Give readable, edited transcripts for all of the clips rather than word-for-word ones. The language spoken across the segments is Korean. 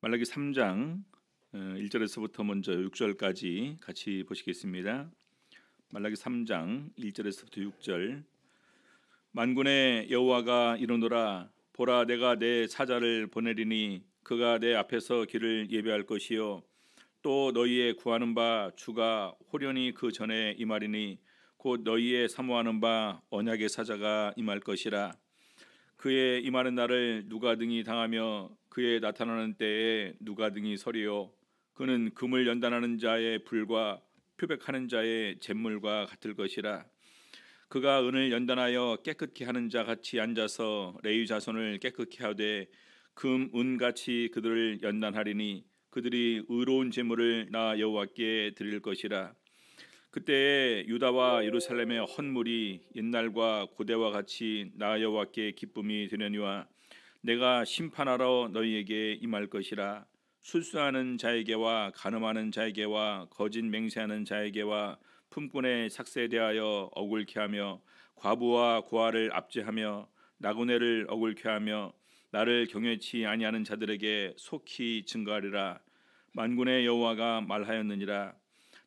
말라기 3장 1절에서부터 먼저 6절까지 같이 보시겠습니다. 말라기 3장 1절에서부터 6절. 만군의 여호와가 이르노라, 보라, 내가 내 사자를 보내리니 그가 내 앞에서 길을 예비할 것이요 또 너희의 구하는 바 주가 호련히 그 전에 임하리니 곧 너희의 사모하는 바 언약의 사자가 임할 것이라. 그의 임하는 날을 누가 등이 당하며 그의 나타나는 때에 누가 등이 서리요. 그는 금을 연단하는 자의 불과 표백하는 자의 잿물과 같을 것이라. 그가 은을 연단하여 깨끗게 하는 자 같이 앉아서 레위 자손을 깨끗게 하되 금, 은같이 그들을 연단하리니 그들이 의로운 제물을 나 여호와께 드릴 것이라. 그때에 유다와 예루살렘의 헌물이 옛날과 고대와 같이 나 여호와께 기쁨이 되려니와 내가 심판하러 너희에게 임할 것이라. 술수하는 자에게와 간음하는 자에게와 거짓 맹세하는 자에게와 품꾼의 삭세에 대하여 억울케 하며 과부와 고아를 압제하며 나그네를 억울케 하며 나를 경외치 아니하는 자들에게 속히 증거하리라. 만군의 여호와가 말하였느니라.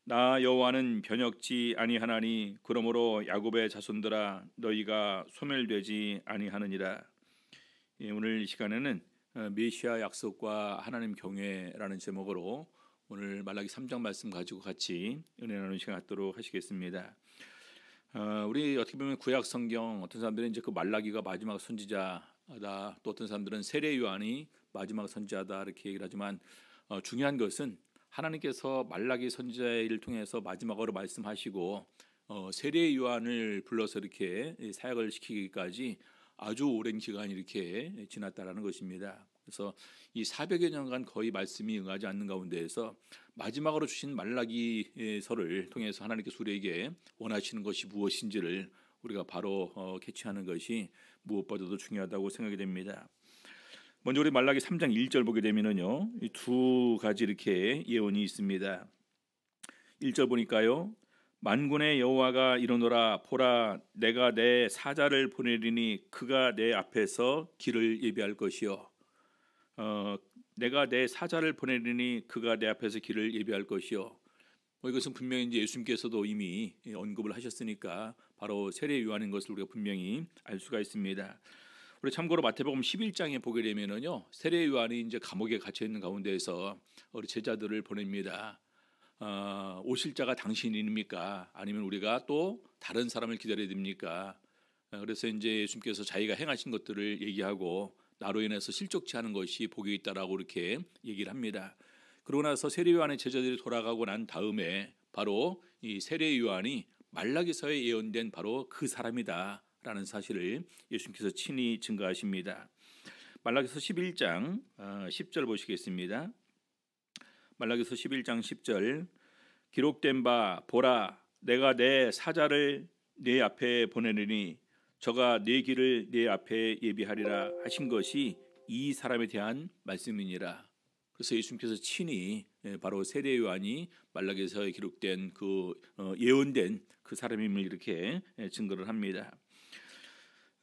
나 여호와는 변혁지 아니하나니 그러므로 야곱의 자손들아 너희가 소멸되지 아니하느니라. 오늘 이 시간에는 메시아 약속과 하나님 경외라는 제목으로 오늘 말라기 3장 말씀 가지고 같이 은혜 나누는 시간 갖도록 하시겠습니다. 우리 어떻게 보면 구약 성경 어떤 사람들은 이제 그 말라기가 마지막 선지자다, 또 어떤 사람들은 세례 요한이 마지막 선지자다 이렇게 얘기를 하지만 중요한 것은 하나님께서 말라기 선지자의 일을 통해서 마지막으로 말씀하시고 세례 요한을 불러서 이렇게 사역을 시키기까지 아주 오랜 기간이 이렇게 지났다라는 것입니다. 그래서 이 400여 년간 거의 말씀이 응하지 않는 가운데에서 마지막으로 주신 말라기서를 통해서 하나님께서 우리에게 원하시는 것이 무엇인지를 우리가 바로 캐치하는 것이 무엇보다도 중요하다고 생각이 됩니다. 먼저 우리 말라기 3장 1절 보게 되면은요, 이 두 가지 이렇게 예언이 있습니다. 1절 보니까요, 만군의 여호와가 이르노라, 보라, 내가 내 사자를 보내리니 그가 내 앞에서 길을 예비할 것이요. 내가 내 사자를 보내리니 그가 내 앞에서 길을 예비할 것이요. 이것은 분명히 이제 예수님께서도 이미 언급을 하셨으니까 바로 세례 요한인 것을 우리가 분명히 알 수가 있습니다. 우리 참고로 마태복음 11장에 보게 되면은요, 세례 요한이 이제 감옥에 갇혀 있는 가운데에서 우리 제자들을 보냅니다. 오실 자가 당신입니까? 아니면 우리가 또 다른 사람을 기다려야 됩니까? 그래서 이제 예수님께서 자기가 행하신 것들을 얘기하고 나로 인해서 실족치 않은 것이 복이 있다라고 이렇게 얘기를 합니다. 그러고 나서 세례 요한의 제자들이 돌아가고 난 다음에 바로 이 세례 요한이 말라기서에 예언된 바로 그 사람이다 라는 사실을 예수님께서 친히 증거하십니다. 말라기서 11장 10절 보시겠습니다. 말라기서 11장 10절. 기록된 바 보라, 내가 내 사자를 네 앞에 보내리니 저가 네 길을 네 앞에 예비하리라 하신 것이 이 사람에 대한 말씀이니라. 그래서 예수님께서 친히 바로 세례 요한이 말라기서에 기록된 그 예언된 그 사람임을 이렇게 증거를 합니다.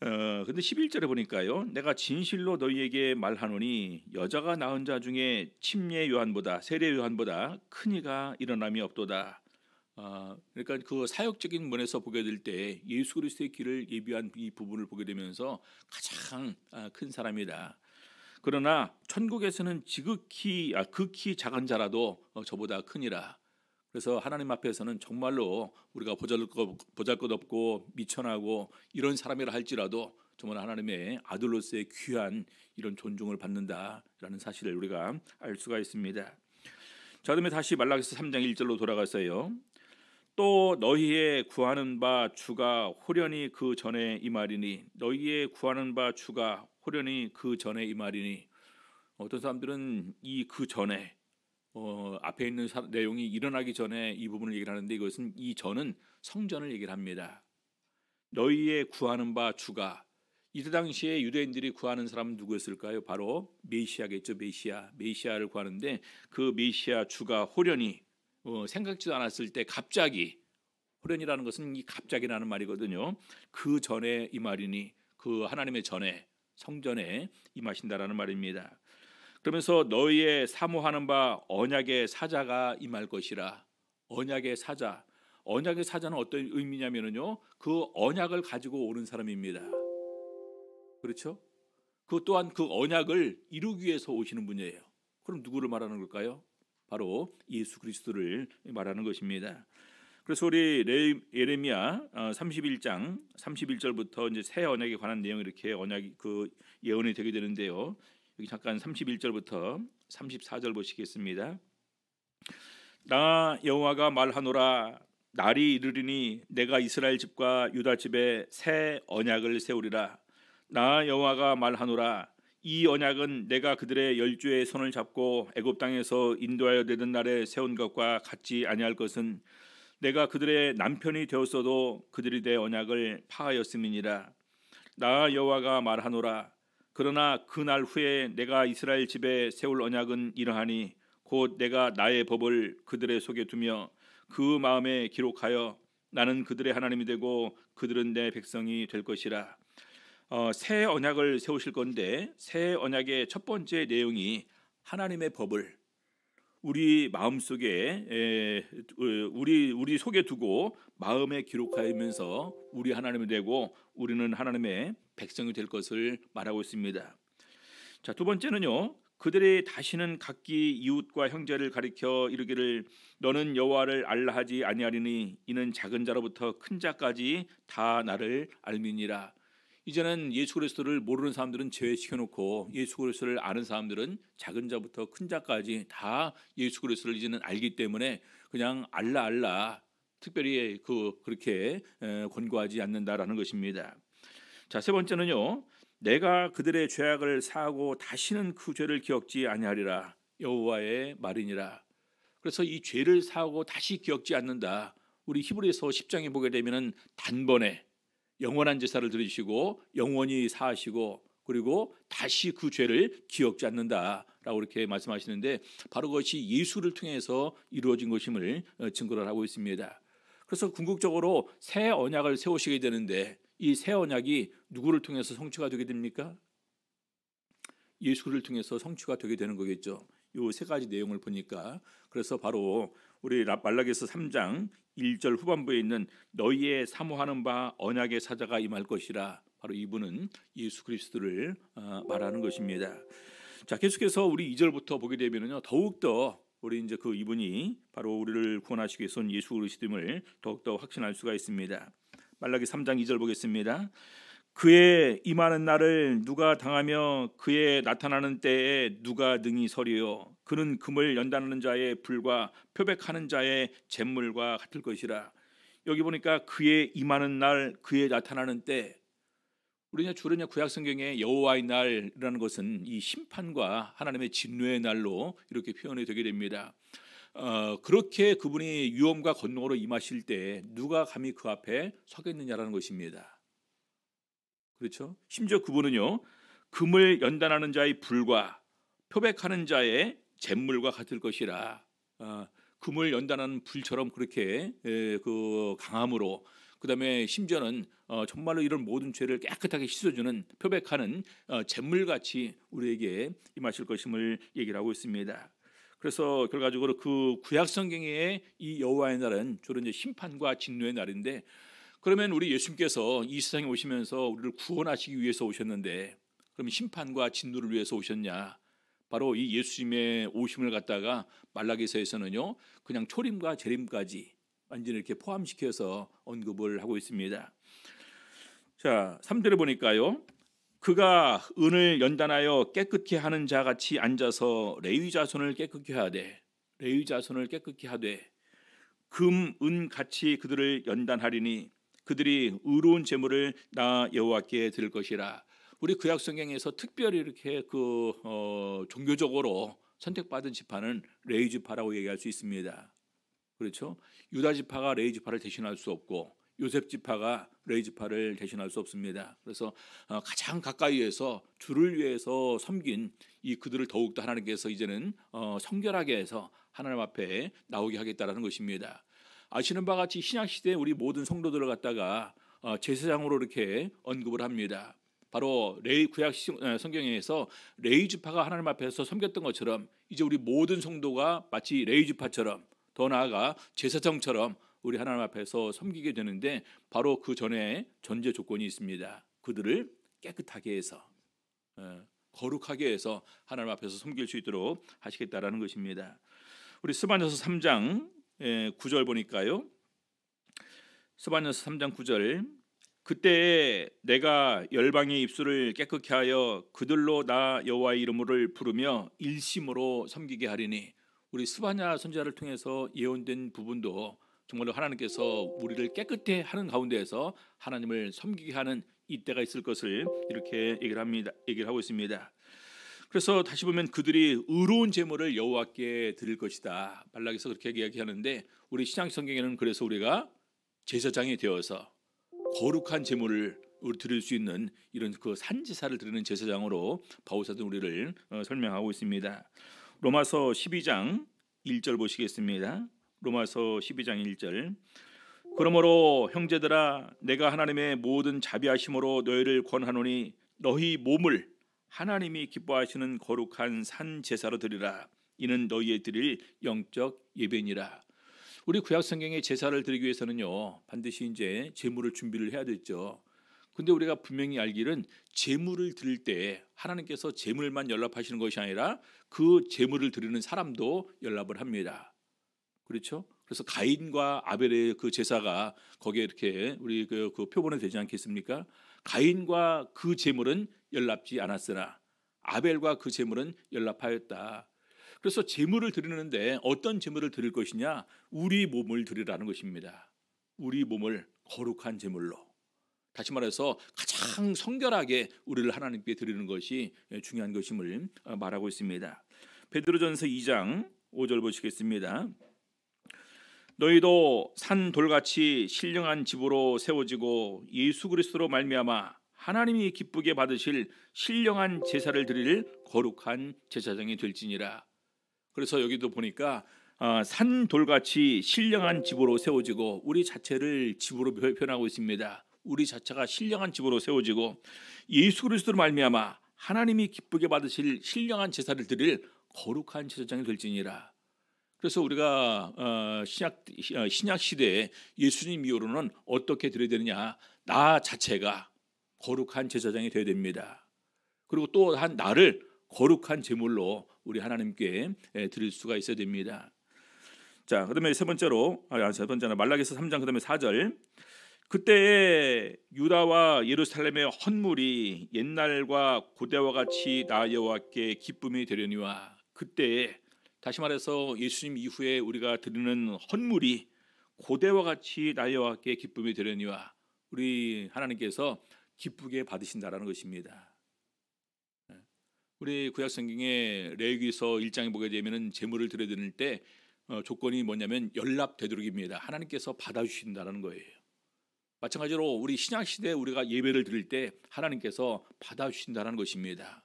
근데 11절에 보니까요, 내가 진실로 너희에게 말하노니 여자가 낳은 자 중에 침례 요한보다 세례 요한보다 큰 이가 일어남이 없도다. 그러니까 그 사역적인 면에서 보게 될 때 예수 그리스도의 길을 예비한 이 부분을 보게 되면서 가장 큰 사람이다. 그러나 천국에서는 극히 작은 자라도 저보다 크니라. 그래서 하나님 앞에서는 정말로 우리가 보잘것없고 미천하고 이런 사람이라 할지라도 정말 하나님의 아들로서의 귀한 이런 존중을 받는다라는 사실을 우리가 알 수가 있습니다. 자, 그다음에 다시 말라기서 3장 1절로 돌아가서요, 또 너희의 구하는 바 주가 호련히 그 전에 임하리니 너희의 구하는 바 주가 호련히 그 전에 임하리니. 어떤 사람들은 이 그 전에 앞에 있는 내용이 일어나기 전에 이 부분을 얘기를 하는데, 이것은 이 전은 성전을 얘기를 합니다. 너희의 구하는 바 주가, 이때 당시에 유대인들이 구하는 사람은 누구였을까요? 바로 메시아겠죠. 메시아를 구하는데 그 메시아 주가 호련히 생각지도 않았을 때 갑자기, 호련이라는 것은 이 갑자기라는 말이거든요. 그 전에 이 말이니 그 하나님의 전에 성전에 임하신다라는 말입니다. 그러면서 너희의 사모하는 바 언약의 사자가 임할 것이라. 언약의 사자. 언약의 사자는 어떤 의미냐면요, 그 언약을 가지고 오는 사람입니다. 그렇죠? 그 또한 그 언약을 이루기 위해서 오시는 분이에요. 그럼 누구를 말하는 걸까요? 바로 예수 그리스도를 말하는 것입니다. 그래서 우리 예레미야 31장 31절부터 이제 새 언약에 관한 내용이 이렇게 언약이 그 예언이 되게 되는데요. 여기 잠깐 31절부터 34절 보시겠습니다. 나 여호와가 말하노라. 날이 이르리니 내가 이스라엘 집과 유다 집에 새 언약을 세우리라. 나 여호와가 말하노라. 이 언약은 내가 그들의 열조의 손을 잡고 애굽 땅에서 인도하여 내던 날에 세운 것과 같지 아니할 것은 내가 그들의 남편이 되었어도 그들이 내 언약을 파하였음이니라. 나 여호와가 말하노라. 그러나 그 날 후에 내가 이스라엘 집에 세울 언약은 이러하니 곧 내가 나의 법을 그들의 속에 두며 그 마음에 기록하여 나는 그들의 하나님이 되고 그들은 내 백성이 될 것이라. 새 언약을 세우실 건데 새 언약의 첫 번째 내용이 하나님의 법을 우리 마음속에 우리 속에 두고 마음에 기록하면서 우리 하나님이 되고 우리는 하나님의 백성이 될 것을 말하고 있습니다. 자, 두 번째는요. 그들이 다시는 각기 이웃과 형제를 가리켜 이르기를 너는 여호와를 알라 하지 아니하리니 이는 작은 자로부터 큰 자까지 다 나를 알미니라. 이제는 예수 그리스도를 모르는 사람들은 제외시켜 놓고 예수 그리스도를 아는 사람들은 작은 자부터 큰 자까지 다 예수 그리스도를 이제는 알기 때문에 그냥 알라 특별히 그렇게 권고하지 않는다라는 것입니다. 자, 세 번째는요. 내가 그들의 죄악을 사하고 다시는 그 죄를 기억지 아니하리라. 여호와의 말이니라. 그래서 이 죄를 사하고 다시 기억지 않는다. 우리 히브리서 10장에 보게 되면은 단번에 영원한 제사를 드리시고 영원히 사하시고 그리고 다시 그 죄를 기억지 않는다라고 이렇게 말씀하시는데 바로 그것이 예수를 통해서 이루어진 것임을 증거를 하고 있습니다. 그래서 궁극적으로 새 언약을 세우시게 되는데 이 새 언약이 누구를 통해서 성취가 되게 됩니까? 예수를 통해서 성취가 되게 되는 거겠죠. 이 세 가지 내용을 보니까 그래서 바로 우리 말라기서 3장 1절 후반부에 있는 너희의 사모하는 바 언약의 사자가 임할 것이라. 바로 이분은 예수 그리스도를 말하는 것입니다. 자, 계속해서 우리 2절부터 보게 되면요 더욱더 우리 이제 그 이분이 바로 우리를 구원하시기 위해서 온 예수 그리스도임을 더욱더 확신할 수가 있습니다. 말라기 3장 2절 보겠습니다. 그의 임하는 날을 누가 당하며 그의 나타나는 때에 누가 능히 서리요. 그는 금을 연단하는 자의 불과 표백하는 자의 잿물과 같을 것이라. 여기 보니까 그의 임하는 날, 그의 나타나는 때. 우리가 주로 구약 성경에 여호와의 날이라는 것은 이 심판과 하나님의 진노의 날로 이렇게 표현이 되게 됩니다. 그렇게 그분이 위엄과 권능으로 임하실 때 누가 감히 그 앞에 서겠느냐라는 것입니다. 그렇죠? 심지어 그분은요 금을 연단하는 자의 불과 표백하는 자의 잿물과 같을 것이라. 금을 연단하는 불처럼 그렇게 그 강함으로 그다음에 심지어는 정말로 이런 모든 죄를 깨끗하게 씻어주는 표백하는 잿물같이 우리에게 임하실 것임을 얘기를 하고 있습니다. 그래서 결과적으로 그 구약 성경의 이 여호와의 날은 주로 이제 심판과 진노의 날인데 그러면 우리 예수님께서 이 세상에 오시면서 우리를 구원하시기 위해서 오셨는데 그럼 심판과 진노를 위해서 오셨냐? 바로 이 예수님의 오심을 갖다가 말라기서에서는요 그냥 초림과 재림까지 완전히 이렇게 포함시켜서 언급을 하고 있습니다. 자, 3절에 보니까요. 그가 은을 연단하여 깨끗게 하는 자 같이 앉아서 레위 자손을 깨끗게 하되 레위 자손을 깨끗게 하되 금, 은 같이 그들을 연단하리니 그들이 의로운 제물을 나 여호와께 드릴 것이라. 우리 구약 성경에서 특별히 이렇게 종교적으로 선택받은 지파는 레위 지파라고 얘기할 수 있습니다. 그렇죠? 유다 지파가 레위 지파를 대신할 수 없고 요셉 지파가 레위 지파를 대신할 수 없습니다. 그래서 가장 가까이에서 주를 위해서 섬긴 이 그들을 더욱더 하나님께서 이제는 성결하게 해서 하나님 앞에 나오게 하겠다라는 것입니다. 아시는 바와 같이 신약 시대에 우리 모든 성도들을 갖다가 제사장으로 이렇게 언급을 합니다. 바로 레위 구약 성경에서 레위 지파가 하나님 앞에서 섬겼던 것처럼 이제 우리 모든 성도가 마치 레위 지파처럼 더 나아가 제사장처럼 우리 하나님 앞에서 섬기게 되는데 바로 그 전에 전제 조건이 있습니다. 그들을 깨끗하게 해서 거룩하게 해서 하나님 앞에서 섬길 수 있도록 하시겠다라는 것입니다. 우리 스바냐서 3장 9절 보니까요. 스바냐서 3장 9절 그때 내가 열방의 입술을 깨끗게 하여 그들로 나 여호와의 이름을 부르며 일심으로 섬기게 하리니 우리 스바냐 선지자를 통해서 예언된 부분도 정말로 하나님께서 우리를 깨끗해 하는 가운데에서 하나님을 섬기게 하는 이때가 있을 것을 이렇게 얘기를 하고 있습니다. 그래서 다시 보면 그들이 의로운 제물을 여호와께 드릴 것이다. 말라기서 그렇게 이야기하는데 우리 신약 성경에는 그래서 우리가 제사장이 되어서 거룩한 제물을 드릴 수 있는 이런 그 산제사를 드리는 제사장으로 바울사도 우리를 설명하고 있습니다. 로마서 12장 1절 보시겠습니다. 로마서 12장 1절 그러므로 형제들아 내가 하나님의 모든 자비하심으로 너희를 권하노니 너희 몸을 하나님이 기뻐하시는 거룩한 산 제사로 드리라. 이는 너희의 드릴 영적 예배니라. 우리 구약 성경에 제사를 드리기 위해서는요 반드시 이제 제물을 준비를 해야 됐죠. 근데 우리가 분명히 알기는 제물을 드릴 때 하나님께서 제물만 연락하시는 것이 아니라 그 제물을 드리는 사람도 연락을 합니다. 그렇죠? 그래서 가인과 아벨의 그 제사가 거기에 이렇게 우리 그 표본에 되지 않겠습니까? 가인과 그 제물은 연락지 않았으나 아벨과 그 제물은 연락하였다. 그래서 제물을 드리는데 어떤 제물을 드릴 것이냐? 우리 몸을 드리라는 것입니다. 우리 몸을 거룩한 제물로. 다시 말해서 가장 성결하게 우리를 하나님께 드리는 것이 중요한 것임을 말하고 있습니다. 베드로전서 2장 5절 보시겠습니다. 너희도 산 돌같이 신령한 집으로 세워지고 예수 그리스도로 말미암아 하나님이 기쁘게 받으실 신령한 제사를 드릴 거룩한 제사장이 될지니라. 그래서 여기도 보니까 산 돌같이 신령한 집으로 세워지고 우리 자체를 집으로 표현하고 있습니다. 우리 자체가 신령한 집으로 세워지고 예수 그리스도로 말미암아 하나님이 기쁘게 받으실 신령한 제사를 드릴 거룩한 제사장이 될지니라. 그래서 우리가 신약 시대에 예수님 이후로는 어떻게 드려야 되느냐? 나 자체가 거룩한 제사장이 되어야 됩니다. 그리고 또한 나를 거룩한 제물로 우리 하나님께 드릴 수가 있어야 됩니다. 자, 그다음에 세 번째는 말라기서 3장 그다음에 4절. 그때 유다와 예루살렘의 헌물이 옛날과 고대와 같이 나 여호와께 기쁨이 되려니와 그때 다시 말해서 예수님 이후에 우리가 드리는 헌물이 고대와 같이 나 여호와께 기쁨이 되려니와 우리 하나님께서 기쁘게 받으신다라는 것입니다. 우리 구약 성경에 레위기서 1장에 보게 되면은 제물을 드릴 때 조건이 뭐냐면 연락 되도록입니다. 하나님께서 받아주신다라는 거예요. 마찬가지로 우리 신약 시대에 우리가 예배를 드릴 때 하나님께서 받아주신다는 것입니다.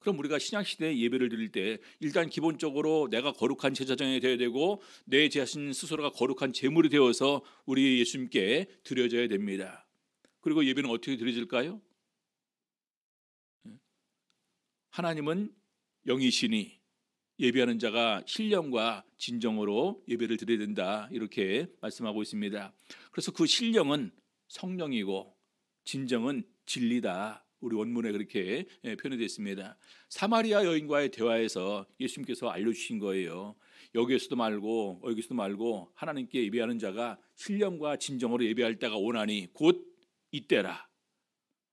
그럼 우리가 신약 시대에 예배를 드릴 때 일단 기본적으로 내가 거룩한 제사장이 되어야 되고 내 자신 스스로가 거룩한 제물이 되어서 우리 예수님께 드려져야 됩니다. 그리고 예배는 어떻게 드려질까요? 하나님은 영이시니 예배하는 자가 신령과 진정으로 예배를 드려야 된다 이렇게 말씀하고 있습니다. 그래서 그 신령은 성령이고 진정은 진리다. 우리 원문에 그렇게 표현이 되어 있습니다. 사마리아 여인과의 대화에서 예수님께서 알려주신 거예요. 여기서도 말고 하나님께 예배하는 자가 신령과 진정으로 예배할 때가 오나니 곧 이때라.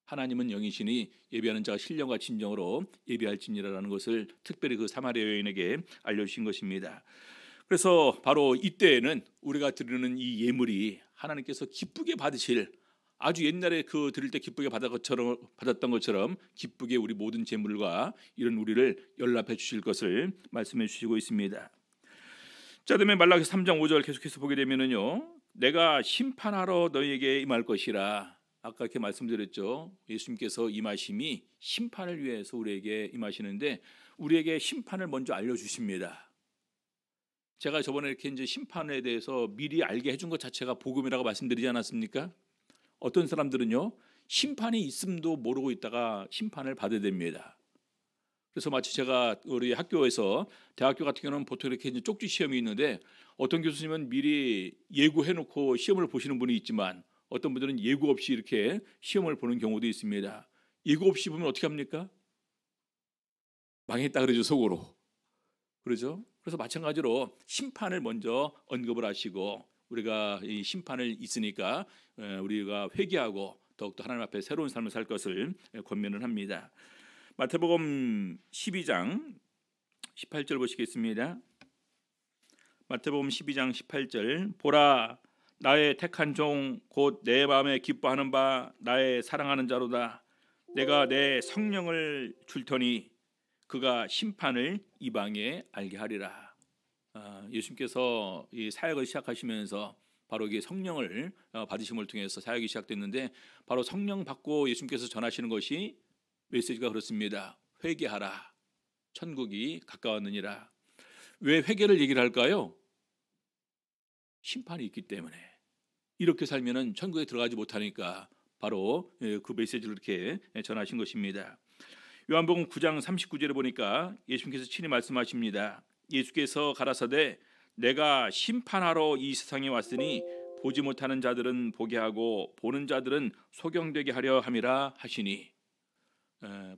하나님은 영이시니 예배하는 자가 신령과 진정으로 예배할지니라라는 것을 특별히 그 사마리아 여인에게 알려주신 것입니다. 그래서 바로 이때에는 우리가 드리는 이 예물이 하나님께서 기쁘게 받으실 아주 옛날에 그 드릴 때 기쁘게 받았던 것처럼 기쁘게 우리 모든 제물과 이런 우리를 연락해 주실 것을 말씀해 주시고 있습니다. 자, 그다음에 말라기 3장 5절 계속해서 보게 되면은요, 내가 심판하러 너희에게 임할 것이라. 아까 이렇게 말씀드렸죠. 예수님께서 임하심이 심판을 위해서 우리에게 임하시는데 우리에게 심판을 먼저 알려주십니다. 제가 저번에 이렇게 이제 심판에 대해서 미리 알게 해준 것 자체가 복음이라고 말씀드리지 않았습니까? 어떤 사람들은요, 심판이 있음도 모르고 있다가 심판을 받아야 됩니다. 그래서 마치 제가 우리 학교에서 대학교 같은 경우는 보통 이렇게 이제 쪽지 시험이 있는데 어떤 교수님은 미리 예고해놓고 시험을 보시는 분이 있지만 어떤 분들은 예고 없이 이렇게 시험을 보는 경우도 있습니다. 예고 없이 보면 어떻게 합니까? 망했다 그러죠, 속으로. 그러죠? 그래서 마찬가지로 심판을 먼저 언급을 하시고 우리가 이 심판을 있으니까 우리가 회개하고 더욱더 하나님 앞에 새로운 삶을 살 것을 권면을 합니다. 마태복음 12장 18절 보시겠습니다. 마태복음 12장 18절 보라 나의 택한 종 곧 내 마음에 기뻐하는 바 나의 사랑하는 자로다. 내가 내 성령을 줄 터니 그가 심판을 이방에 알게 하리라. 예수님께서 이 사역을 시작하시면서 바로 이게 성령을 받으심을 통해서 사역이 시작됐는데 바로 성령 받고 예수님께서 전하시는 것이 메시지가 그렇습니다. 회개하라. 천국이 가까웠느니라. 왜 회개를 얘기를 할까요? 심판이 있기 때문에. 이렇게 살면은 천국에 들어가지 못하니까 바로 그 메시지를 이렇게 전하신 것입니다. 요한복음 9장 39절에 보니까 예수님께서 친히 말씀하십니다. 예수께서 가라사대 내가 심판하러 이 세상에 왔으니 보지 못하는 자들은 보게 하고 보는 자들은 소경되게 하려 함이라 하시니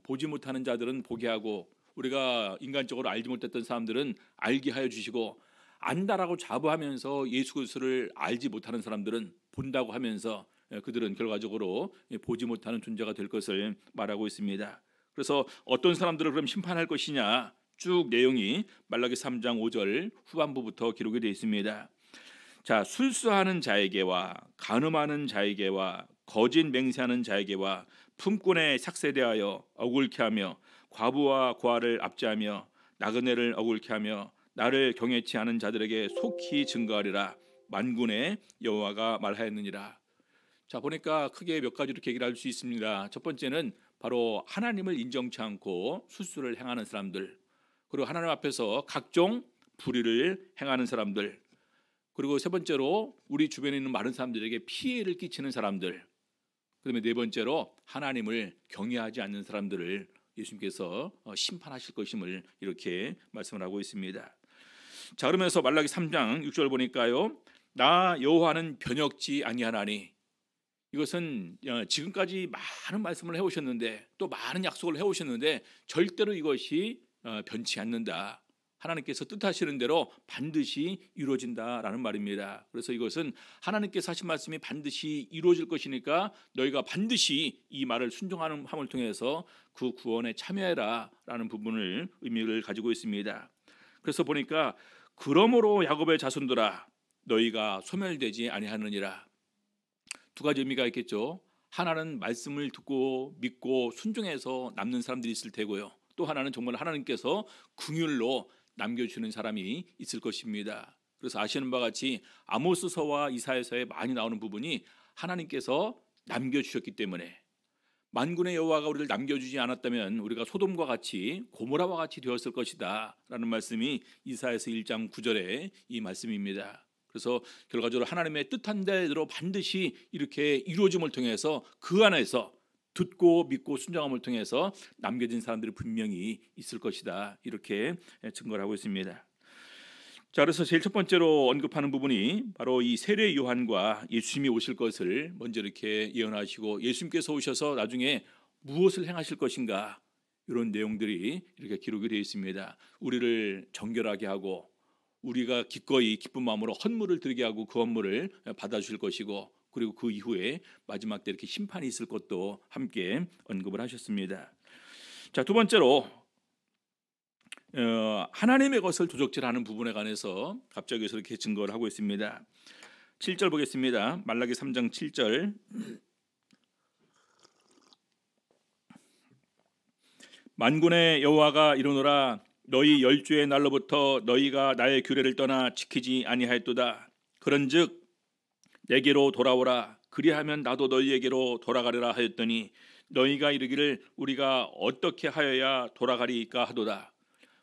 보지 못하는 자들은 보게 하고 우리가 인간적으로 알지 못했던 사람들은 알게 하여 주시고 안다라고 자부하면서 예수 그리스도를 알지 못하는 사람들은 본다고 하면서 그들은 결과적으로 보지 못하는 존재가 될 것을 말하고 있습니다. 그래서 어떤 사람들을 그럼 심판할 것이냐 쭉 내용이 말라기 3장 5절 후반부부터 기록이 되어 있습니다. 자, 술수하는 자에게와 간음하는 자에게와 거짓 맹세하는 자에게와 품꾼에 삭세대하여 억울케 하며 과부와 고아를 압제하며 나그네를 억울케 하며 나를 경외치 않은 자들에게 속히 증거하리라. 만군의 여호와가 말하였느니라. 자, 보니까 크게 몇 가지로 이렇게 얘기를 할 수 있습니다. 첫 번째는 바로 하나님을 인정치 않고 술수를 행하는 사람들, 그리고 하나님 앞에서 각종 불의를 행하는 사람들, 그리고 세 번째로 우리 주변에 있는 많은 사람들에게 피해를 끼치는 사람들, 그다음에 네 번째로 하나님을 경외하지 않는 사람들을 예수님께서 심판하실 것임을 이렇게 말씀을 하고 있습니다. 자, 그러면서 말라기 3장 6절 보니까요, 나 여호와는 변혁지 아니하나니. 이것은 지금까지 많은 말씀을 해오셨는데 또 많은 약속을 해오셨는데 절대로 이것이 변치 않는다. 하나님께서 뜻하시는 대로 반드시 이루어진다라는 말입니다. 그래서 이것은 하나님께서 하신 말씀이 반드시 이루어질 것이니까 너희가 반드시 이 말을 순종하는 함을 통해서 그 구원에 참여해라라는 부분을 의미를 가지고 있습니다. 그래서 보니까 그러므로 야곱의 자손들아 너희가 소멸되지 아니하느니라. 두 가지 의미가 있겠죠. 하나는 말씀을 듣고 믿고 순종해서 남는 사람들이 있을 테고요. 또 하나는 정말 하나님께서 긍휼로 남겨주는 사람이 있을 것입니다. 그래서 아시는 바와 같이 아모스서와 이사야서에 많이 나오는 부분이 하나님께서 남겨주셨기 때문에 만군의 여호와가 우리를 남겨주지 않았다면 우리가 소돔과 같이 고모라와 같이 되었을 것이다 라는 말씀이 이사야서 1장 9절의 이 말씀입니다. 그래서 결과적으로 하나님의 뜻한 대로 반드시 이렇게 이루어짐을 통해서 그 안에서 듣고 믿고 순종함을 통해서 남겨진 사람들이 분명히 있을 것이다 이렇게 증거를 하고 있습니다. 자, 그래서 제일 첫 번째로 언급하는 부분이 바로 이 세례 요한과 예수님이 오실 것을 먼저 이렇게 예언하시고 예수님께서 오셔서 나중에 무엇을 행하실 것인가 이런 내용들이 이렇게 기록이 되어 있습니다. 우리를 정결하게 하고 우리가 기꺼이 기쁜 마음으로 헌물을 드리게 하고 그 헌물을 받아주실 것이고 그리고 그 이후에 마지막 때 이렇게 심판이 있을 것도 함께 언급을 하셨습니다. 자, 두 번째로 하나님의 것을 도적질하는 부분에 관해서 갑자기 여기서 이렇게 증거를 하고 있습니다. 7절 보겠습니다. 말라기 3장 7절 만군의 여호와가 이르노라 너희 열주의 날로부터 너희가 나의 규례를 떠나 지키지 아니하였도다. 그런즉 내게로 돌아오라. 그리하면 나도 너희에게로 돌아가리라 하였더니 너희가 이르기를 우리가 어떻게 하여야 돌아가리까 하도다.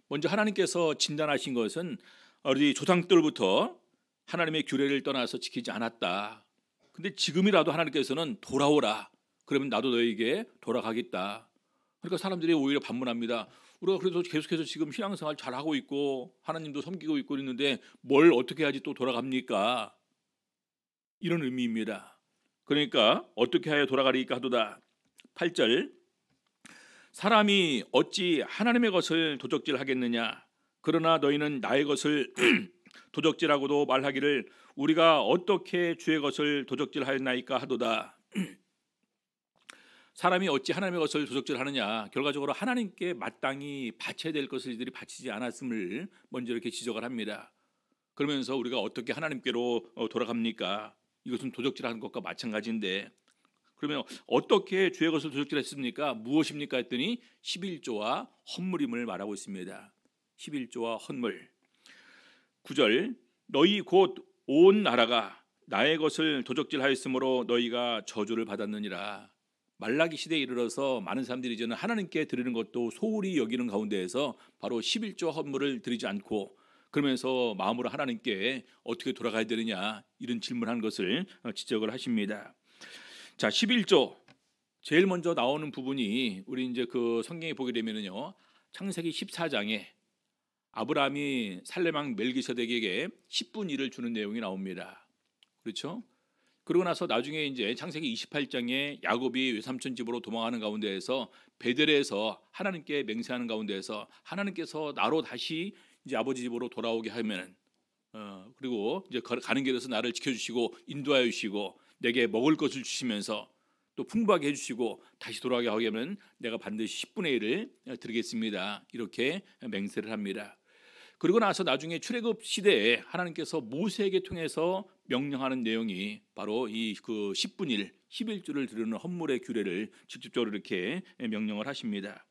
먼저 하나님께서 진단하신 것은 우리 조상들부터 하나님의 규례를 떠나서 지키지 않았다. 근데 지금이라도 하나님께서는 돌아오라. 그러면 나도 너에게 돌아가겠다. 그러니까 사람들이 오히려 반문합니다. 우리가 그래도 계속해서 지금 신앙생활 잘하고 있고 하나님도 섬기고 있고 있는데 뭘 어떻게 해야지 또 돌아갑니까? 이런 의미입니다. 그러니까 어떻게 하여 돌아가리까 하도다. 8절 사람이 어찌 하나님의 것을 도적질하겠느냐. 그러나 너희는 나의 것을 도적질하고도 말하기를 우리가 어떻게 주의 것을 도적질하였나이까 하도다. 사람이 어찌 하나님의 것을 도적질하느냐. 결과적으로 하나님께 마땅히 바쳐야 될 것을 이들이 바치지 않았음을 먼저 이렇게 지적을 합니다. 그러면서 우리가 어떻게 하나님께로 돌아갑니까? 이것은 도적질하는 것과 마찬가지인데 그러면 어떻게 주의 것을 도적질했습니까? 무엇입니까? 했더니 11조와 헌물임을 말하고 있습니다. 11조와 헌물. 9절 너희 곧 온 나라가 나의 것을 도적질하였으므로 너희가 저주를 받았느니라. 말라기 시대에 이르러서 많은 사람들이 이제는 하나님께 드리는 것도 소홀히 여기는 가운데에서 바로 11조 헌물을 드리지 않고 그러면서 마음으로 하나님께 어떻게 돌아가야 되느냐 이런 질문한 것을 지적을 하십니다. 자, 11조 제일 먼저 나오는 부분이 우리 이제 그 성경에 보게 되면은요. 창세기 14장에 아브라함이 살레망 멜기세덱에게 10분 일을 주는 내용이 나옵니다. 그렇죠? 그러고 나서 나중에 이제 창세기 28장에 야곱이 외삼촌 집으로 도망하는 가운데에서 베델에서 하나님께 맹세하는 가운데에서 하나님께서 나로 다시 이제 아버지 집으로 돌아오게 하면은 그리고 이제 가는 길에서 나를 지켜주시고 인도하여 주시고 내게 먹을 것을 주시면서 또 풍부하게 해주시고 다시 돌아가게 하게 하면 내가 반드시 10분의 1을 드리겠습니다. 이렇게 맹세를 합니다. 그리고 나서 나중에 출애굽 시대에 하나님께서 모세에게 통해서 명령하는 내용이 바로 이 그 10분 1, 11조를 드리는 헌물의 규례를 직접적으로 이렇게 명령을 하십니다.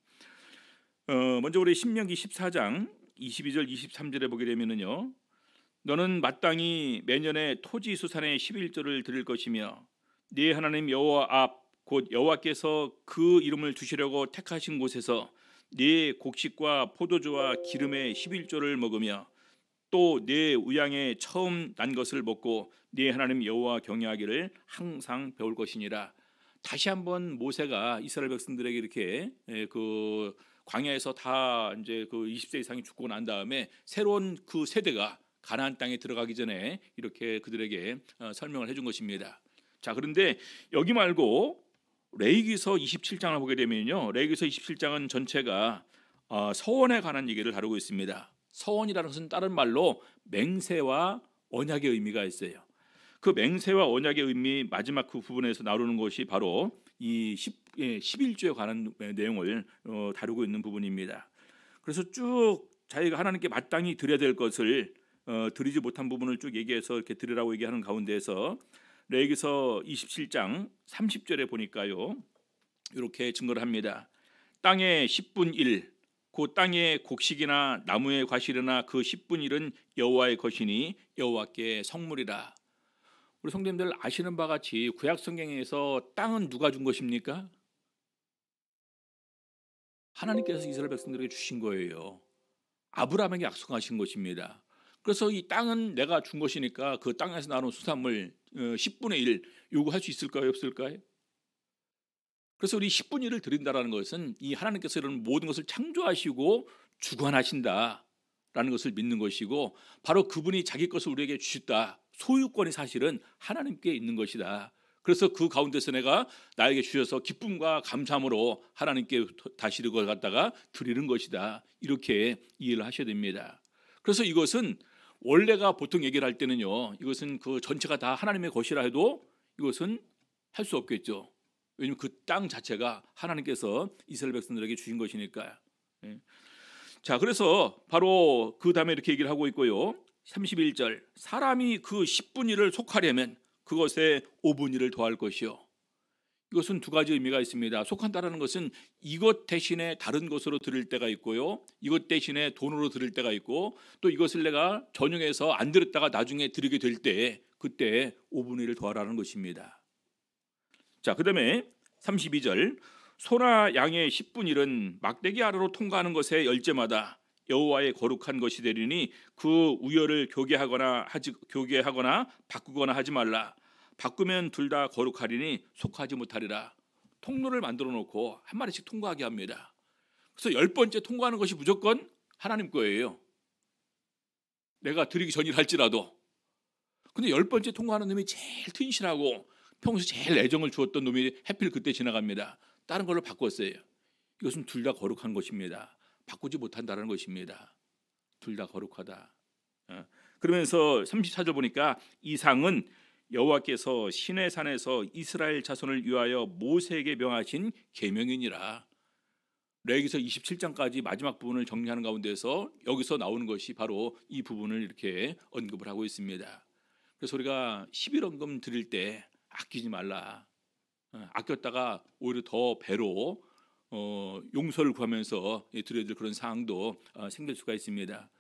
먼저 우리 신명기 14장 22절 23절에 보게 되면은요. 너는 마땅히 매년에 토지 수산의 11조를 드릴 것이며 네 하나님 여호와 앞 곧 여호와께서 그 이름을 두시려고 택하신 곳에서 네 곡식과 포도주와 기름의 11조를 먹으며 또 네 우양에 처음 난 것을 먹고 네 하나님 여호와 경외하기를 항상 배울 것이니라. 다시 한번 모세가 이스라엘 백성들에게 이렇게 그 광야에서 다 이제 그 20세 이상이 죽고 난 다음에 새로운 그 세대가 가나안 땅에 들어가기 전에 이렇게 그들에게 설명을 해준 것입니다. 자, 그런데 여기 말고 레위기서 27장을 보게 되면요, 레위기서 27장은 전체가 서원에 관한 얘기를 다루고 있습니다. 서원이라는 것은 다른 말로 맹세와 언약의 의미가 있어요. 그 맹세와 언약의 의미 마지막 그 부분에서 나오는 것이 바로 이 11조에 관한 내용을 다루고 있는 부분입니다. 그래서 쭉 자기가 하나님께 마땅히 드려야 될 것을 드리지 못한 부분을 쭉 얘기해서 이렇게 드리라고 얘기하는 가운데에서 레위기서 27장 30절에 보니까요, 이렇게 증거를 합니다. 땅의 10분 1, 그 땅의 곡식이나 나무의 과실이나 그 10분 1은 여호와의 것이니 여호와께 성물이라. 우리 성도님들 아시는 바와 같이 구약 성경에서 땅은 누가 준 것입니까? 하나님께서 이스라엘 백성들에게 주신 거예요. 아브라함에게 약속하신 것입니다. 그래서 이 땅은 내가 준 것이니까 그 땅에서 나오는 수산물 10분의 1 요구할 수 있을까요? 없을까요? 그래서 우리 10분의 1을 드린다라는 것은 이 하나님께서 이런 모든 것을 창조하시고 주관하신다라는 것을 믿는 것이고 바로 그분이 자기 것을 우리에게 주셨다. 소유권이 사실은 하나님께 있는 것이다. 그래서 그 가운데서 내가 나에게 주셔서 기쁨과 감사함으로 하나님께 다시 이걸 갖다가 드리는 것이다. 이렇게 이해를 하셔야 됩니다. 그래서 이것은 원래가 보통 얘기를 할 때는요, 이것은 그 전체가 다 하나님의 것이라 해도 이것은 할 수 없겠죠. 왜냐하면 그 땅 자체가 하나님께서 이스라엘 백성들에게 주신 것이니까요. 자, 그래서 바로 그 다음에 이렇게 얘기를 하고 있고요. 31절 사람이 그 10분 일을 속하려면 그것에 5분 일을 더할 것이요. 이것은 두 가지 의미가 있습니다. 속한다라는 것은 이것 대신에 다른 것으로 드릴 때가 있고요, 이것 대신에 돈으로 드릴 때가 있고, 또 이것을 내가 전용해서 안 드렸다가 나중에 드리게 될 때 그때 5분의 1을 더하라는 것입니다. 자, 그 다음에 32절 소나 양의 10분 1은 막대기 아래로 통과하는 것의 열제마다 여호와의 거룩한 것이 되리니 그 우열을 교개하거나 바꾸거나 하지 말라. 바꾸면 둘 다 거룩하리니 속하지 못하리라. 통로를 만들어 놓고 한 마리씩 통과하게 합니다. 그래서 10번째 통과하는 것이 무조건 하나님 거예요. 내가 드리기 전이라 할지라도. 근데 10번째 통과하는 놈이 제일 튼실하고 평소 제일 애정을 주었던 놈이 해필 그때 지나갑니다. 다른 걸로 바꿨어요. 이것은 둘 다 거룩한 것입니다. 바꾸지 못한다는 것입니다. 둘 다 거룩하다. 그러면서 34절 보니까 이상은 여호와께서 시내 산에서 이스라엘 자손을 위하여 모세에게 명하신 계명이니라. 레위기서 27장까지 마지막 부분을 정리하는 가운데서 여기서 나오는 것이 바로 이 부분을 이렇게 언급을 하고 있습니다. 그래서 우리가 11원금 드릴 때 아끼지 말라. 아꼈다가 오히려 더 배로 용서를 구하면서 드려야 될 그런 상황도 생길 수가 있습니다.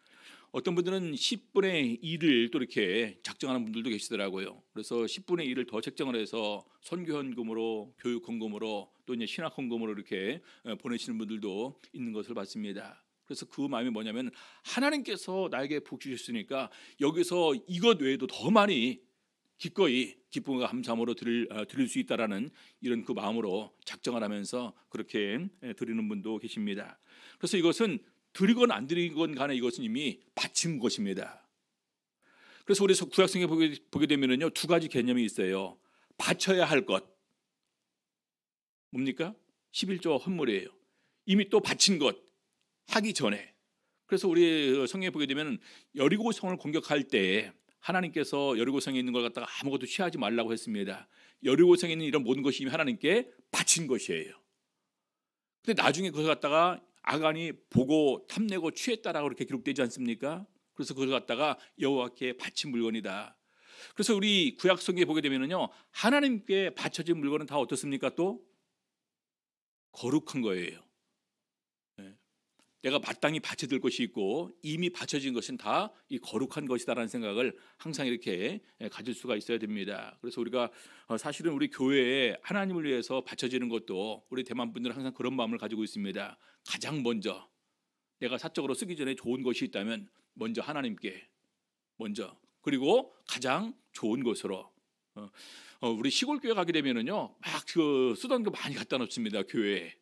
어떤 분들은 10분의 1을 또 이렇게 작정하는 분들도 계시더라고요. 그래서 10분의 1을 더 책정을 해서 선교헌금으로, 교육헌금으로, 또 이제 신학헌금으로 이렇게 보내시는 분들도 있는 것을 봤습니다. 그래서 그 마음이 뭐냐면 하나님께서 나에게 복 주셨으니까 여기서 이것 외에도 더 많이 기꺼이 기쁨과 감사함으로 드릴 수 있다라는 이런 그 마음으로 작정을 하면서 그렇게 드리는 분도 계십니다. 그래서 이것은 드리건 안 드리건 간에 이것은 이미 바친 것입니다. 그래서 우리 구약성에 보게 되면은요, 두 가지 개념이 있어요. 바쳐야 할 것. 뭡니까? 11조 헌물이에요. 이미 또 바친 것 하기 전에. 그래서 우리 성경에 보게 되면 여리고성을 공격할 때 하나님께서 여리고성에 있는 걸 갖다가 아무것도 취하지 말라고 했습니다. 여리고성에 있는 이런 모든 것이 이미 하나님께 바친 것이에요. 근데 나중에 그걸 갖다가 아간이 보고 탐내고 취했다라고 그렇게 기록되지 않습니까? 그래서 그걸 갖다가 여호와께 바친 물건이다. 그래서 우리 구약성경에 보게 되면은요, 하나님께 바쳐진 물건은 다 어떻습니까? 또 거룩한 거예요. 내가 마땅히 바쳐질 것이 있고 이미 바쳐진 것은 다 이 거룩한 것이다라는 생각을 항상 이렇게 가질 수가 있어야 됩니다. 그래서 우리가 사실은 우리 교회에 하나님을 위해서 바쳐지는 것도 우리 대만 분들은 항상 그런 마음을 가지고 있습니다. 가장 먼저 내가 사적으로 쓰기 전에 좋은 것이 있다면 먼저 하나님께 먼저, 그리고 가장 좋은 것으로. 우리 시골 교회 가게 되면은요, 막 그 쓰던 거 많이 갖다 놓습니다, 교회에.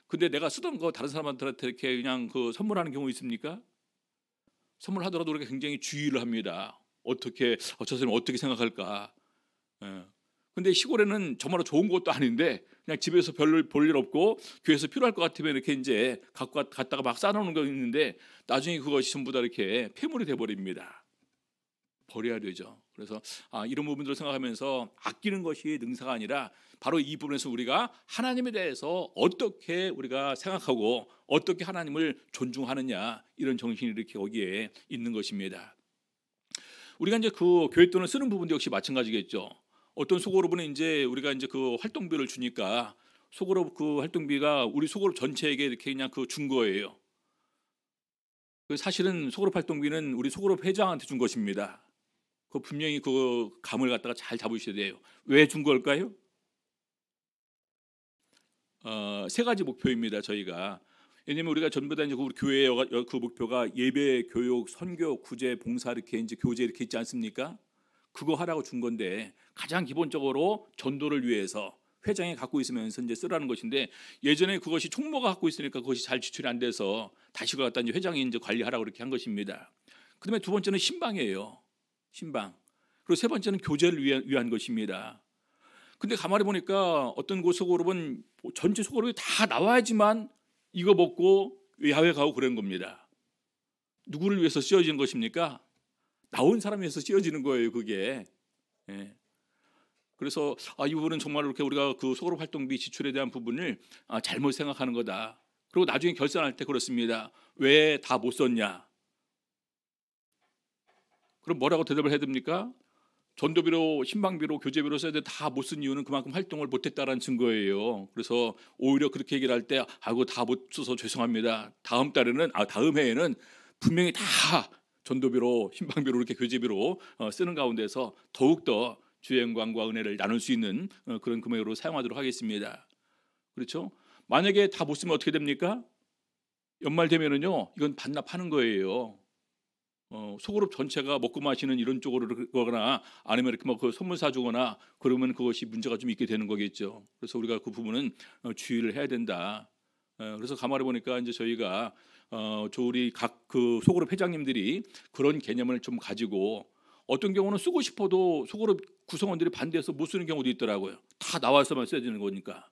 근데 내가 쓰던 거 다른 사람한테 이렇게 그냥 그 선물하는 경우 있습니까? 선물하더라도 우리가 굉장히 주의를 합니다. 어떻게 저 사람이 어떻게 생각할까? 근데 시골에는 정말로 좋은 것도 아닌데 그냥 집에서 별로 볼 일 없고 교회에서 필요할 것 같으면 이렇게 이제 갖고 갔다가 막 싸놓는 거 있는데 나중에 그것이 전부 다 이렇게 폐물이 돼 버립니다. 버려야 되죠. 그래서 이런 부분들을 생각하면서 아끼는 것이 능사가 아니라 바로 이 부분에서 우리가 하나님에 대해서 어떻게 우리가 생각하고 어떻게 하나님을 존중하느냐, 이런 정신이 이렇게 거기에 있는 것입니다. 우리가 이제 그 교회 돈을 쓰는 부분도 역시 마찬가지겠죠. 어떤 소그룹은 이제 우리가 이제 그 활동비를 주니까 소그룹 그 활동비가 우리 소그룹 전체에게 이렇게 그냥 그 준 거예요. 사실은 소그룹 활동비는 우리 소그룹 회장한테 준 것입니다. 그 분명히 그 감을 갖다가 잘 잡으셔야 돼요. 왜 준 걸까요? 세 가지 목표입니다. 저희가 왜냐면 우리가 전부 다 이제 우리 교회의 그 목표가 예배, 교육, 선교, 구제, 봉사 이렇게 이제 교제 이렇게 있지 않습니까? 그거 하라고 준 건데 가장 기본적으로 전도를 위해서 회장이 갖고 있으면서 이제 쓰라는 것인데 예전에 그것이 총무가 갖고 있으니까 그것이 잘 지출이 안 돼서 다시 그걸 갖다 이제 회장이 이제 관리하라고 그렇게 한 것입니다. 그다음에 두 번째는 신방이에요. 신방. 그리고 세 번째는 교제를 위한 것입니다. 근데 가만히 보니까 어떤 곳 소그룹은 전체 소그룹이 다 나와야지만 이거 먹고 야외 가고 그런 겁니다. 누구를 위해서 쓰여지는 것입니까? 나온 사람을 위해서 쓰여지는 거예요, 그게. 그래서 이 부분은 정말 이렇게 우리가 그 소그룹 활동비 지출에 대한 부분을 잘못 생각하는 거다. 그리고 나중에 결산할 때 그렇습니다. 왜 다 못 썼냐? 그럼 뭐라고 대답을 해야 됩니까? 전도비로, 신방비로, 교제비로 써야 돼. 다 못 쓴 이유는 그만큼 활동을 못했다라는 증거예요. 그래서 오히려 그렇게 얘기를 할 때 그거 다 못 써서 죄송합니다. 다음 달에는 다음 해에는 분명히 다 전도비로, 신방비로, 이렇게 교제비로 쓰는 가운데서 더욱더 주의 영광과 은혜를 나눌 수 있는 그런 금액으로 사용하도록 하겠습니다. 그렇죠? 만약에 다 못 쓰면 어떻게 됩니까? 연말 되면은요, 이건 반납하는 거예요. 소그룹 전체가 먹고 마시는 이런 쪽으로 그거거나 아니면 이렇게 뭐 그 선물 사주거나 그러면 그것이 문제가 좀 있게 되는 거겠죠. 그래서 우리가 그 부분은 주의를 해야 된다. 그래서 가만히 보니까 이제 저희가 저 우리 각 그 소그룹 회장님들이 그런 개념을 좀 가지고 어떤 경우는 쓰고 싶어도 소그룹 구성원들이 반대해서 못 쓰는 경우도 있더라고요. 다 나와서만 써야 되는 거니까.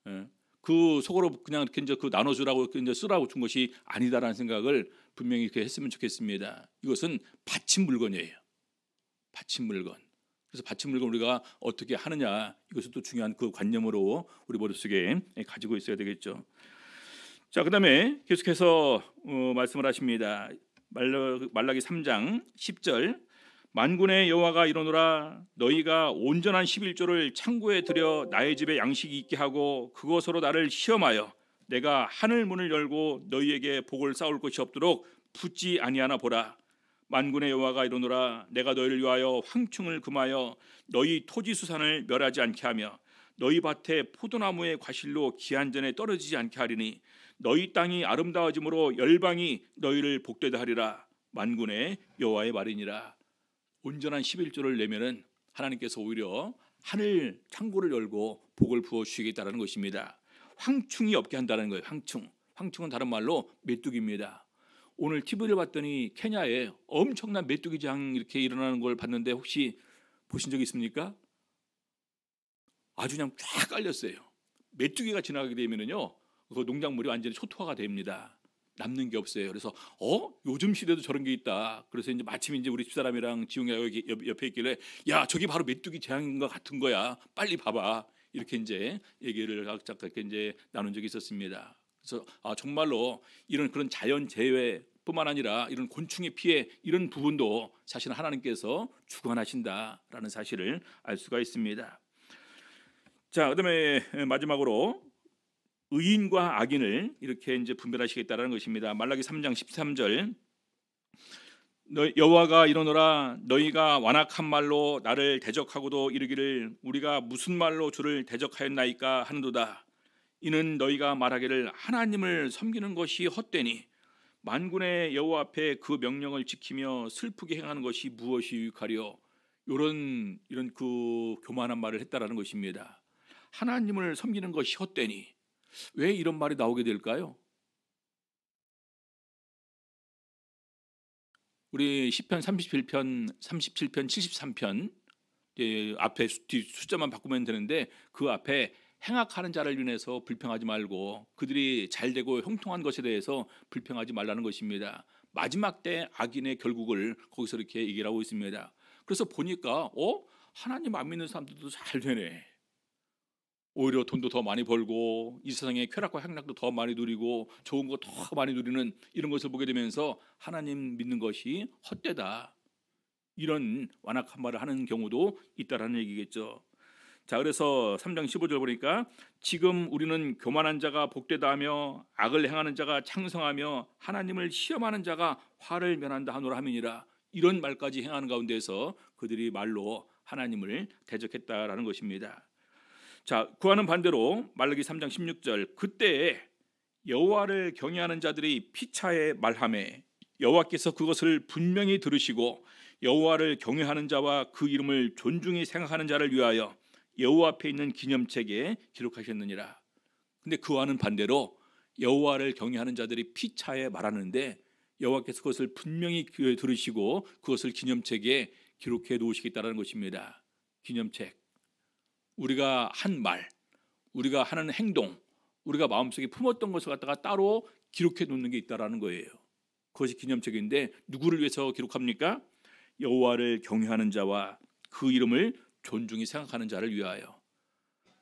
예. 그 속으로 그냥 이렇게 이제 그 나눠주라고 이제 쓰라고 준 것이 아니다라는 생각을 분명히 이렇게 했으면 좋겠습니다. 이것은 바친 물건이에요. 바친 물건. 그래서 바친 물건 우리가 어떻게 하느냐 이것은 또 중요한 그 관념으로 우리 머릿속에 가지고 있어야 되겠죠. 자, 그다음에 계속해서 말씀을 하십니다. 말라기 3장 10절 만군의 여호와가 이르노라 너희가 온전한 11조를 창고에 들여 나의 집에 양식이 있게 하고 그것으로 나를 시험하여 내가 하늘 문을 열고 너희에게 복을 쌓을 것이 없도록 붙지 아니하나 보라. 만군의 여호와가 이르노라 내가 너희를 위하여 황충을 금하여 너희 토지 수산을 멸하지 않게 하며 너희 밭에 포도나무의 과실로 기한전에 떨어지지 않게 하리니 너희 땅이 아름다워짐으로 열방이 너희를 복되다 하리라. 만군의 여호와의 말이니라. 온전한 11조를 내면은 하나님께서 오히려 하늘 창고를 열고 복을 부어 주시겠다라는 것입니다. 황충이 없게 한다는 거예요. 황충은 다른 말로 메뚜기입니다. 오늘 TV를 봤더니 케냐에 엄청난 메뚜기장 이렇게 일어나는 걸 봤는데 혹시 보신 적 있습니까? 아주 그냥 쫙 깔렸어요. 메뚜기가 지나가게 되면은요, 그 농작물이 완전히 초토화가 됩니다. 남는 게 없어요. 그래서 요즘 시대도 저런 게 있다. 그래서 이제 마침 이제 우리 집사람이랑 지웅이가 여기 옆에 있길래 야 저기 바로 메뚜기 재앙인 것 같은 거야. 빨리 봐봐. 이렇게 이제 얘기를 각자 그렇게 이제 나눈 적이 있었습니다. 그래서 정말로 이런 그런 자연 재해뿐만 아니라 이런 곤충의 피해 이런 부분도 사실 하나님께서 주관하신다라는 사실을 알 수가 있습니다. 자, 그다음에 마지막으로 의인과 악인을 이렇게 이제 분별하시겠다라는 것입니다. 말라기 3장 13절 여호와가 이르노라 너희가 완악한 말로 나를 대적하고도 이르기를 우리가 무슨 말로 주를 대적하였나이까 하는도다. 이는 너희가 말하기를 하나님을 섬기는 것이 헛되니 만군의 여호와 앞에 그 명령을 지키며 슬프게 행하는 것이 무엇이 유익하리요. 이런 그 교만한 말을 했다라는 것입니다. 하나님을 섬기는 것이 헛되니 왜 이런 말이 나오게 될까요? 우리 시편 37편, 73편 앞에 숫자만 바꾸면 되는데 그 앞에 행악하는 자를 인해서 불평하지 말고 그들이 잘되고 형통한 것에 대해서 불평하지 말라는 것입니다. 마지막 때 악인의 결국을 거기서 이렇게 얘기를 하고 있습니다. 그래서 보니까 하나님 안 믿는 사람들도 잘 되네. 오히려 돈도 더 많이 벌고 이 세상의 쾌락과 향락도 더 많이 누리고 좋은 거 더 많이 누리는 이런 것을 보게 되면서 하나님 믿는 것이 헛되다. 이런 완악한 말을 하는 경우도 있다라는 얘기겠죠. 자, 그래서 3장 15절 보니까 지금 우리는 교만한 자가 복되다 하며 악을 행하는 자가 창성하며 하나님을 시험하는 자가 화를 면한다 하노라 하미니라. 이런 말까지 행하는 가운데서 그들이 말로 하나님을 대적했다라는 것입니다. 자, 그와는 반대로 말라기 3장 16절 그때에 여호와를 경외하는 자들이 피차에 말하매 여호와께서 그것을 분명히 들으시고 여호와를 경외하는 자와 그 이름을 존중히 생각하는 자를 위하여 여호와 앞에 있는 기념책에 기록하셨느니라. 근데 그와는 반대로 여호와를 경외하는 자들이 피차에 말하는데 여호와께서 그것을 분명히 들으시고 그것을 기념책에 기록해 놓으시겠다는 것입니다. 기념책. 우리가 한 말, 우리가 하는 행동, 우리가 마음속에 품었던 것을 갖다가 따로 기록해 놓는 게 있다라는 거예요. 그것이 기념책인데 누구를 위해서 기록합니까? 여호와를 경외하는 자와 그 이름을 존중히 생각하는 자를 위하여.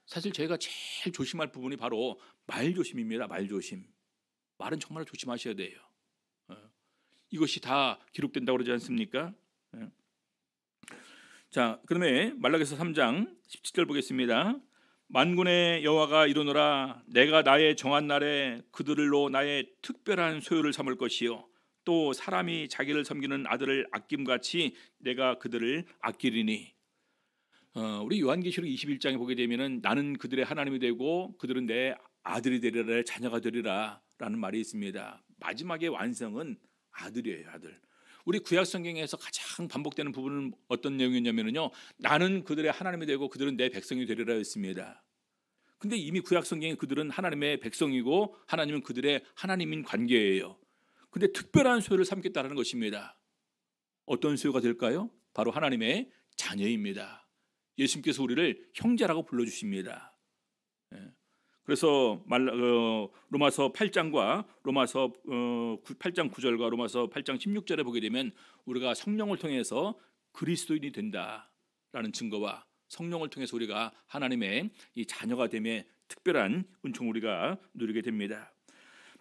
사실 저희가 제일 조심할 부분이 바로 말조심입니다. 말조심. 말은 정말 조심하셔야 돼요. 이것이 다 기록된다고 그러지 않습니까? 자, 그다음에 말라기서 3장 17절 보겠습니다. 만군의 여호와가 이르노라 내가 나의 정한 날에 그들로 나의 특별한 소유를 삼을 것이요 또 사람이 자기를 섬기는 아들을 아낌같이 내가 그들을 아끼리니. 우리 요한계시록 21장에 보게 되면은 나는 그들의 하나님이 되고 그들은 내 아들이 되리라 자녀가 되리라라는 말이 있습니다. 마지막의 완성은 아들이에요, 아들. 우리 구약 성경에서 가장 반복되는 부분은 어떤 내용이냐면요, 나는 그들의 하나님이 되고 그들은 내 백성이 되리라 했습니다. 근데 이미 구약 성경에 그들은 하나님의 백성이고 하나님은 그들의 하나님인 관계예요. 근데 특별한 소유를 삼겠다는 것입니다. 어떤 소유가 될까요? 바로 하나님의 자녀입니다. 예수님께서 우리를 형제라고 불러주십니다. 그래서 로마서 8장과 로마서 8장 9절과 로마서 8장 16절에 보게 되면 우리가 성령을 통해서 그리스도인이 된다라는 증거와 성령을 통해서 우리가 하나님의 이 자녀가 됨의 특별한 은총을 우리가 누리게 됩니다.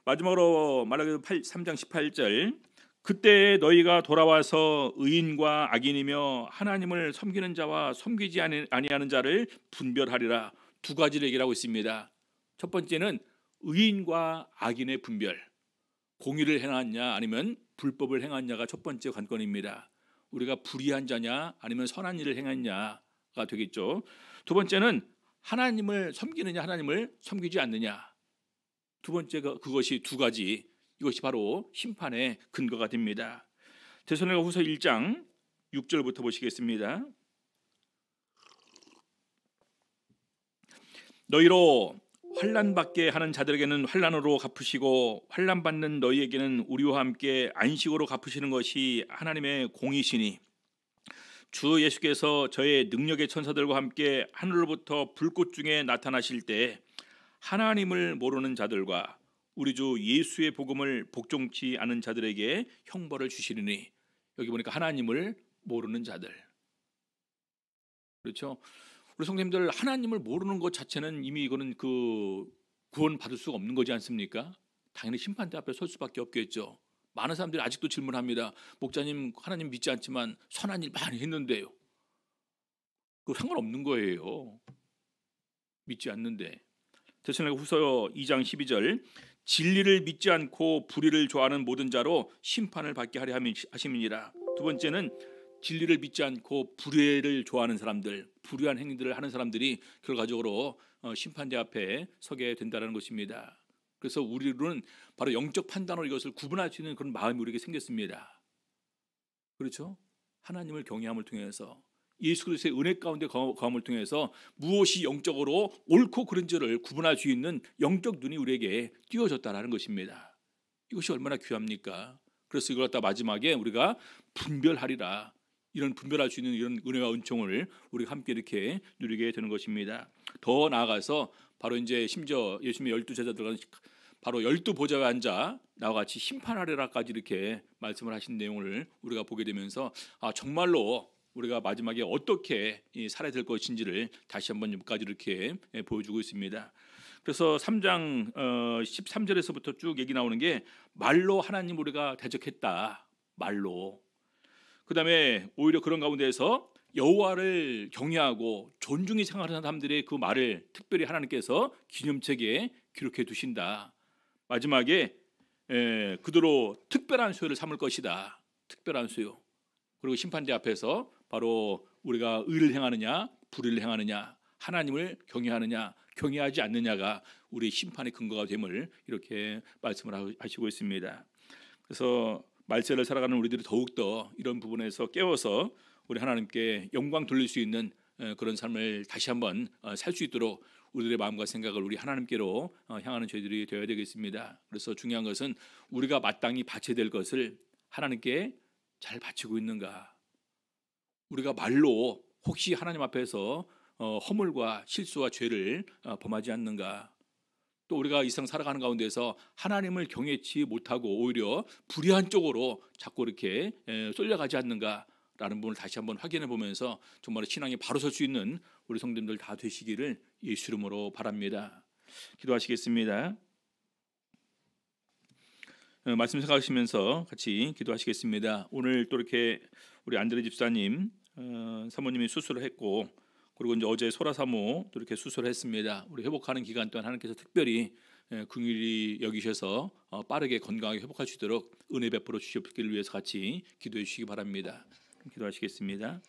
마지막으로 말라기서 3장 18절, 그때 너희가 돌아와서 의인과 악인이며 하나님을 섬기는 자와 섬기지 아니하는 자를 분별하리라. 두 가지를 얘기하고 있습니다. 첫 번째는 의인과 악인의 분별, 공의를 행하냐 아니면 불법을 행하냐가 첫 번째 관건입니다. 우리가 불의한 자냐 아니면 선한 일을 행했냐가 되겠죠. 두 번째는 하나님을 섬기느냐 하나님을 섬기지 않느냐. 두 번째가 그것이 두 가지, 이것이 바로 심판의 근거가 됩니다. 데살로니가후서 1장 6절부터 보시겠습니다. 너희로 환난 받게 하는 자들에게는 환난으로 갚으시고 환난 받는 너희에게는 우리와 함께 안식으로 갚으시는 것이 하나님의 공이시니, 주 예수께서 저의 능력의 천사들과 함께 하늘로부터 불꽃 중에 나타나실 때 하나님을 모르는 자들과 우리 주 예수의 복음을 복종치 않은 자들에게 형벌을 주시리니, 여기 보니까 하나님을 모르는 자들, 그렇죠? 우리 성도님들, 하나님을 모르는 것 자체는 이미 이거는 구원 받을 수가 없는 거지 않습니까? 당연히 심판대 앞에 설 수밖에 없겠죠. 많은 사람들이 아직도 질문합니다. 목사님, 하나님 믿지 않지만 선한 일 많이 했는데요. 그거 상관없는 거예요. 믿지 않는데. 데살로니가후서 2장 12절, 진리를 믿지 않고 불의를 좋아하는 모든 자로 심판을 받게 하려 하심이니라. 두 번째는 진리를 믿지 않고 불의를 좋아하는 사람들, 불의한 행위들을 하는 사람들이 결과적으로 심판대 앞에 서게 된다는 것입니다. 그래서 우리는 바로 영적 판단으로 이것을 구분할 수 있는 그런 마음이 우리에게 생겼습니다. 그렇죠? 하나님을 경외함을 통해서, 예수 그리스도의 은혜 가운데 거함을 통해서 무엇이 영적으로 옳고 그른지를 구분할 수 있는 영적 눈이 우리에게 띄워졌다는 것입니다. 이것이 얼마나 귀합니까? 그래서 이걸 갖다 마지막에 우리가 분별하리라, 이런 분별할 수 있는 이런 은혜와 은총을 우리가 함께 이렇게 누리게 되는 것입니다. 더 나아가서 바로 이제 심지어 예수님의 12제자들과 바로 12보좌에 앉아 나와 같이 심판하리라까지 이렇게 말씀을 하신 내용을 우리가 보게 되면서 정말로 우리가 마지막에 어떻게 살아야 될 것인지를 다시 한번 여기까지 이렇게 보여주고 있습니다. 그래서 3장 13절에서부터 쭉 얘기 나오는 게 말로 하나님 우리가 대적했다. 말로. 그 다음에 오히려 그런 가운데에서 여호와를 경외하고 존중히 생활하는 사람들의 그 말을 특별히 하나님께서 기념책에 기록해 두신다. 마지막에 그대로 특별한 소유를 삼을 것이다. 특별한 소유. 그리고 심판대 앞에서 바로 우리가 의를 행하느냐 불의를 행하느냐, 하나님을 경외하느냐 경외하지 않느냐가 우리 심판의 근거가 됨을 이렇게 말씀을 하시고 있습니다. 그래서 말세를 살아가는 우리들이 더욱더 이런 부분에서 깨워서 우리 하나님께 영광 돌릴 수 있는 그런 삶을 다시 한번 살 수 있도록 우리들의 마음과 생각을 우리 하나님께로 향하는 저희들이 되어야 되겠습니다. 그래서 중요한 것은 우리가 마땅히 바쳐야 될 것을 하나님께 잘 바치고 있는가, 우리가 말로 혹시 하나님 앞에서 허물과 실수와 죄를 범하지 않는가, 또 우리가 이 세상 살아가는 가운데서 하나님을 경외치 못하고 오히려 불의한 쪽으로 자꾸 이렇게 쏠려가지 않는가라는 부분을 다시 한번 확인해 보면서 정말 신앙이 바로 설 수 있는 우리 성도님들 다 되시기를 예수 이름으로 바랍니다. 기도하시겠습니다. 말씀 생각하시면서 같이 기도하시겠습니다. 오늘 또 이렇게 우리 안드레 집사님 사모님이 수술을 했고, 그리고 이제 어제 소라 사모 또 이렇게 수술을 했습니다. 우리 회복하는 기간 동안 하나님께서 특별히 긍휼히 여기셔서 빠르게 건강하게 회복할 수 있도록 은혜 베풀어 주시기를 위해서 같이 기도해 주시기 바랍니다. 기도하시겠습니다.